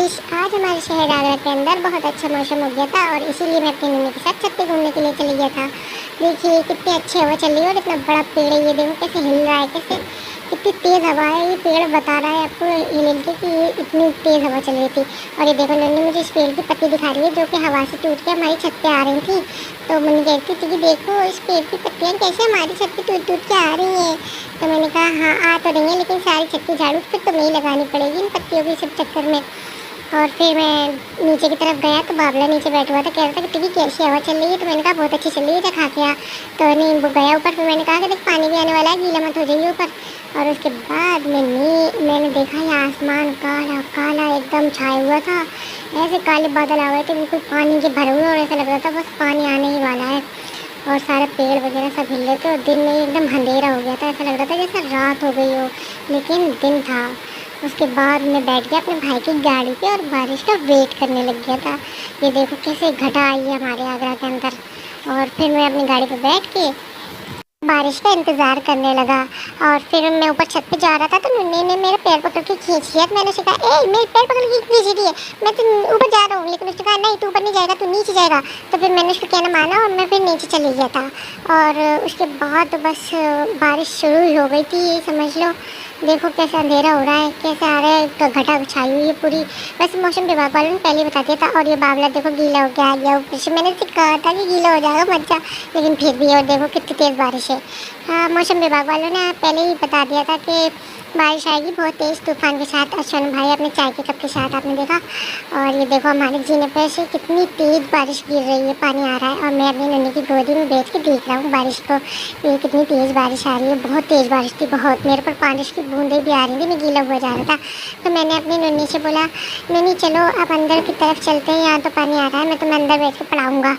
Guys, आज हमारे शहर आगरा के अंदर बहुत अच्छा मौसम हो गया था और इसीलिए मैं अपनी मम्मी के साथ छत पे घूमने के लिए चली गया था। देखिए कितनी अच्छी हवा चल रही है और इतना बड़ा पेड़ है, ये देखो कैसे हिल रहा है, कैसे कितनी तेज़ हवा है। ये पेड़ बता रहा है आपको हिल के कि ये इतनी तेज़ हवा चल रही थी। और ये देखो नन्नी मुझे इस पेड़ की पत्ती दिखा रही है जो कि हवा से टूट के हमारी छत पे आ रही थी। तो मम्मी कहती थी कि देखो इस पेड़ की पत्तियाँ कैसे हमारी छत पे टूट टूट के आ रही हैं। तो मैंने कहा हाँ आ तो रही है, लेकिन सारी छत की झाड़ू फिर तो नहीं लगानी पड़ेगी इन पत्तियों के सब चक्कर में। और फिर मैं नीचे की तरफ गया तो बाबला नीचे बैठा हुआ था, कह रहा था कि तेरी कैसी हवा चल रही है। तो मैंने कहा बहुत अच्छी चल रही है, जा खा के आ। तो नहीं वो गया ऊपर, फिर मैंने कहा कि देख पानी भी आने वाला है, गीला मत हो जाइए ऊपर। और उसके बाद मैंने देखा ये आसमान काला काला एकदम छाया हुआ था, ऐसे काले बादल आ गए थे बिल्कुल पानी के भरे हुए, और ऐसा लग रहा था बस पानी आने ही वाला है। और सारे पेड़ वगैरह सब हिल रहे थे और दिन में एकदम अंधेरा हो गया था, ऐसा लग रहा था जैसे रात हो गई हो, लेकिन दिन था। उसके बाद मैं बैठ गया अपने भाई की गाड़ी पे और बारिश का वेट करने लग गया था। ये देखो कैसे घटा आई है हमारे आगरा के अंदर। और फिर मैं अपनी गाड़ी पे बैठ के बारिश का इंतज़ार करने लगा। और फिर मैं ऊपर छत पे जा रहा था तो नन्ही ने मेरा पैर पकड़ के खींच लिया। तो मैंने उससे कहा ए मेरे पैर पकड़ के खींच रही है, मैं तो ऊपर जा रहा हूँ। लेकिन उसने कहा नहीं तू ऊपर नहीं जाएगा, तू नीचे जाएगा। तो फिर मैंने उसको कहना माना और मैं फिर नीचे चली गया था। और उसके बाद बस बारिश शुरू हो गई थी, ये समझ लो। देखो कैसा अंधेरा हो रहा है, कैसे आ रहा है, तो घटा छाई हुई है पूरी। वैसे मौसम विभाग वालों ने पहले बता दिया था। और ये बावला देखो गीला हो के आ गया ऊपर से, मैंने उससे कहा था कि गीला हो जाएगा मत जा, लेकिन फिर भी। और देखो कितनी तेज़ बारिश है। हाँ, मौसम विभाग वालों ने पहले ही बता दिया था कि बारिश आएगी बहुत तेज़ तूफान के साथ। अश्वन भाई अपने चाय के कप के साथ आपने देखा। और ये देखो हमारे जीने पर से कितनी तेज़ बारिश गिर रही है, पानी आ रहा है। और मैं अपनी नन्ही की गोदी में बैठ के देख रहा हूँ बारिश को, ये कितनी तेज़ बारिश आ रही है। बहुत तेज़ बारिश थी, बहुत, मेरे पर बारिश की बूंदें भी आ रही थी, मैं गीला हुआ जा रहा था। तो मैंने अपनी नन्ही से बोला नन्ही चलो आप अंदर की तरफ चलते हैं, यहाँ तो पानी आ रहा है, मैं तुम्हें अंदर बैठ के पढ़ाऊँगा।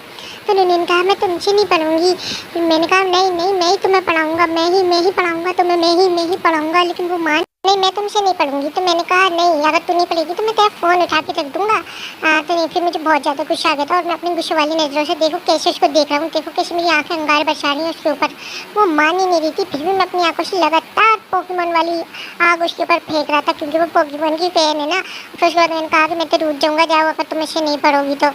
तो नन्ही ने कहा मैं तुमसे नहीं पढ़ूंगी। मैंने कहा नहीं नहीं मैं ही तुम्हें पढ़ाऊंगा, मैं ही पढ़ाऊंगा तुम्हें, मैं ही पढ़ाऊंगा। लेकिन वो मान नहीं मैं तुमसे नहीं पढ़ूंगी। तो मैंने कहा नहीं अगर तू नहीं पढ़ेगी तो मैं तेरा फ़ोन उठा के रख दूंगा। तो नहीं, फिर मुझे बहुत ज़्यादा गुस्सा आ गया था और मैं अपनी गुस्से वाली नज़रों से देखो कैसे उसको देख रहा हूँ, देखो कैसे मेरी आंखें अंगार बरसा रही हैं उसके ऊपर। वो मान ही नहीं रही थी, फिर भी मैं अपनी आंखों से लगातार पोकेमोन वाली आग उसके ऊपर फेंक रहा था, क्योंकि वो पोकेमोन की फैन है ना। फिर उसके बाद मैंने कहा कि मैं तो रूठ जाऊँगा जाओ अगर तुम मुझसे नहीं पढ़ोगी तो।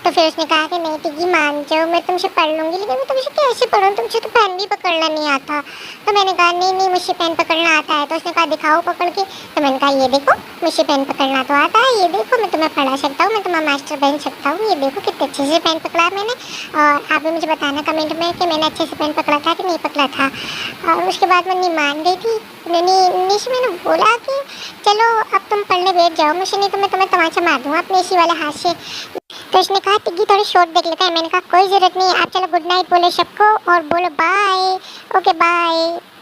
फिर उसने कहा कि नहीं टिग्गी मान जाओ, मैं तुमसे पढ़ लूँगी, लेकिन मैं तुमसे कैसे पढ़ूँ, तुमसे तो पेन भी पकड़ना नहीं आता। तो मैंने कहा नहीं नहीं मुझसे पेन पकड़ना आता है। तो उसने कहा दिखाओ पकड़ के। तो मैंने कहा ये देखो मुझे पेन पकड़ना तो आता है, ये देखो मैं तुम्हें पढ़ा सकता हूँ, मैं तुम्हारा मास्टर बन सकता हूँ, ये देखो कितने अच्छे से पेन पकड़ा मैंने। और आप भी मुझे बताना कमेंट में कि मैंने अच्छे से पेन पकड़ा था कि नहीं पकड़ा था। और उसके बाद मैं मान गई थी। नन्ही से मैंने बोला कि चलो अब तुम पढ़ने बैठ जाओ मुझसे, नहीं तो मैं तुम्हें तमाचा मार दूँगा अपने इसी वाले हाथ से। तो उसने कहा टिग्गी थोड़ी शॉर्ट देख लेते हैं। मैंने कहा कोई ज़रूरत नहीं, आप चलो गुड नाइट बोलो सबको और बोलो बाय। Okay bye.